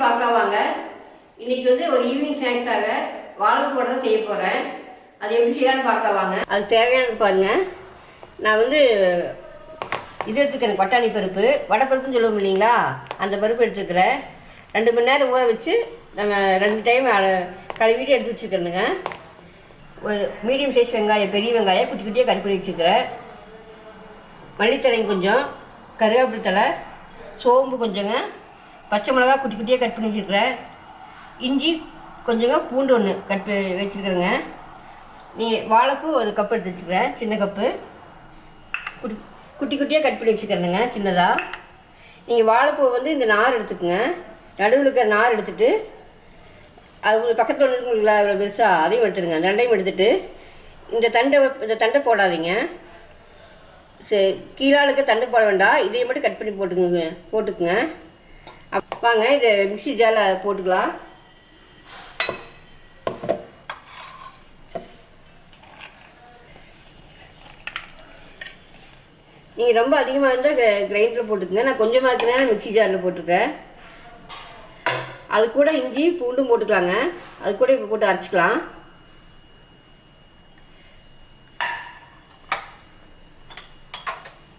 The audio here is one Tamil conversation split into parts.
செய்யலாம்னு பார்க்கலாம் வாங்க. இன்னைக்கு வந்து ஒரு ஈவினிங் ஸ்நாக்ஸாக வாழைப்பூ வடை தான் செய்ய போகிறேன். அது எப்படி செய்யலாம்னு பார்க்கலாம் வாங்க. அது தேவையானது பாருங்கள். நான் வந்து இது எடுத்துக்கிறேன், பட்டாணி பருப்பு, வடை பருப்புன்னு சொல்லுவோம் இல்லைங்களா, அந்த பருப்பு எடுத்துக்கிறேன். 2 மணி நேரம் ஊற வச்சு நம்ம 2 டைம் கழுவிட்டு எடுத்து வச்சுக்கிறேனுங்க. ஒரு மீடியம் சைஸ் வெங்காயம், பெரிய வெங்காயம் குட்டி குட்டியாக கட் பண்ணி வச்சுக்கிறேன். மல்லித்தலை கொஞ்சம், கருவேப்பிலை தலை, சோம்பு கொஞ்சங்க, பச்சை மிளகா குட்டி குட்டியாக கட் பண்ணி வச்சுருக்கிறேன். இஞ்சி கொஞ்சங்க, பூண்டு 1 கட் வச்சுருக்குறேங்க. வாழைப்பூ 1 கப் எடுத்து வச்சுக்கிறேன், சின்ன கப்பு. குட்டி குட்டியாக கட் பண்ணி வச்சுக்கிறேனுங்க சின்னதாக. நீங்கள் வாழைப்பூ வந்து இந்த நார் எடுத்துக்கோங்க, நடுவில் இருக்கிற நார் எடுத்துகிட்டு அது உங்களுக்கு பக்கத்தில் ஒன்று இருக்குங்களா இவ்வளோ பெருசாக, அதையும் எடுத்துடுங்க. அந்த 2டையும் எடுத்துகிட்டு இந்த தண்டை போடாதீங்க. சரி, கீழாளுக்கு தண்டு போட வேண்டாம், இதையும் மட்டும் கட் பண்ணி போட்டுக்குங்க. வாங்க இதை மிக்ஸி ஜாரில் போட்டுக்கலாம். நீங்கள் ரொம்ப அதிகமாக இருந்தால் கிரைண்டரில் போட்டுக்குங்க. நான் கொஞ்சமாக இருக்கிறேன், மிக்ஸி ஜாரில் போட்டிருக்கேன். அது கூட இஞ்சி பூண்டும் போட்டுக்கலாங்க. அது கூட இப்போ போட்டு அரைச்சிக்கலாம்.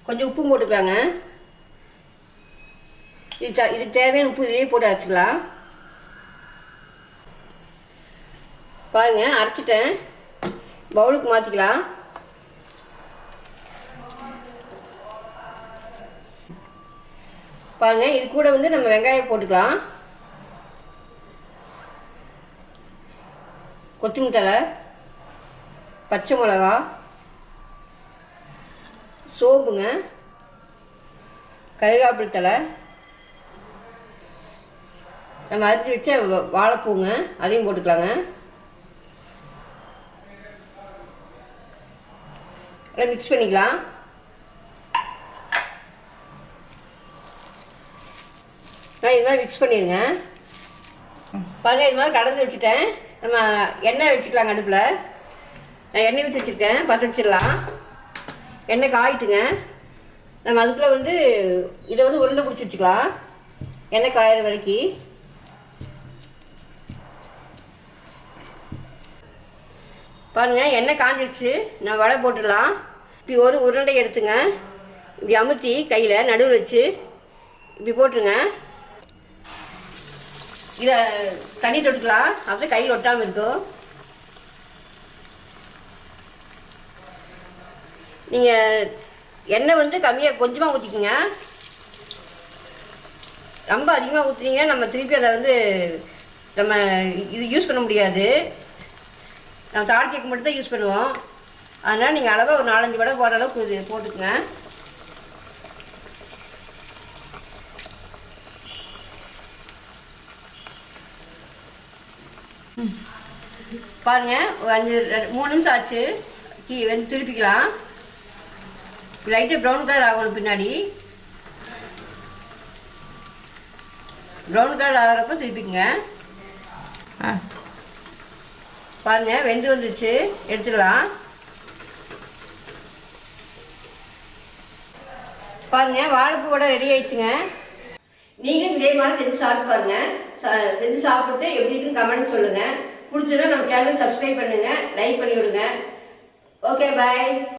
கொஞ்சம் உப்பும் போட்டுக்கலாங்க. இதுக்கு தேவையான உப்பு இதையே போட்டு அரைச்சிக்கலாம். பாருங்க அரைச்சிட்டேன், பவுலுக்கு மாற்றிக்கலாம். பாருங்க இது கூட வந்து நம்ம வெங்காயம் போட்டுக்கலாம், கொத்தமல்லி தழை, பச்சை மிளகா, சோம்புங்க, கருவேப்பிலை தழை, நம்ம அரிஞ்சு வச்ச வாழைப்பூங்க, அதையும் போட்டுக்கலாங்க. எல்லாம் மிக்ஸ் பண்ணிக்கலாம். நான் இது மாதிரி மிக்ஸ் பண்ணிடுங்க. பாருங்கள் இது மாதிரி கலந்து வச்சுட்டேன். நம்ம எண்ணெய் வச்சுக்கலாங்க. அடுப்பில் நான் எண்ணெய் ஊற்றி வச்சுருக்கேன், பற்ற வச்சிடலாம். எண்ணெய் காயிட்டுங்க. நம்ம அதுக்குள்ளே வந்து இதை வந்து உருண்டை பிடிச்சி வச்சுக்கலாம், எண்ணெய் காயிற வரைக்கும். பாருங்கள் எண்ணெய் காஞ்சிடுச்சு, நான் வடை போட்டுடலாம். இப்படி ஒரு உருண்டை எடுத்துங்க, இப்படி அமுத்தி கையில் நடுவில் வச்சு இப்படி போட்டுருங்க. இதை தண்ணி தொட்டுக்கலாம், அப்படியே கையில் ஒட்டாமல் இருக்கும். நீங்கள் எண்ணெய் வந்து கம்மியாக கொஞ்சமாக ஊற்றிக்கிங்க. ரொம்ப அதிகமாக ஊற்றினீங்கன்னா நம்ம திருப்பி அதை வந்து நம்ம இது யூஸ் பண்ண முடியாது. நம்ம தாளிக்க மட்டும் தான் யூஸ் பண்ணுவோம். அதனால் நீங்கள் அளவாக ஒரு 4-5 வடை போடுற அளவுக்கு இது போட்டுக்குங்க. பாருங்கள் ஒரு 3 நிமிஷம் ஆச்சு. வந்து திருப்பிக்கலாம். லைட்டாக ப்ரௌன் கலர் ஆகணும். பின்னாடி ப்ரௌன் கலர் ஆகிறப்ப திருப்பிக்குங்க. பாருங்க வெந்து வந்துச்சு, எடுத்துக்கலாம். பாருங்க வாழைப்பூ கூட ரெடி ஆயிடுச்சுங்க. நீங்களும் இதே மாதிரி செஞ்சு சாப்பிட்டு பாருங்க. செஞ்சு சாப்பிட்டு எப்படி இருக்குன்னு கமெண்ட் சொல்லுங்க. பிடிச்சதுன்னா நம்ம சேனல் சப்ஸ்கிரைப் பண்ணுங்க, லைக் பண்ணி விடுங்க. ஓகே, பாய்.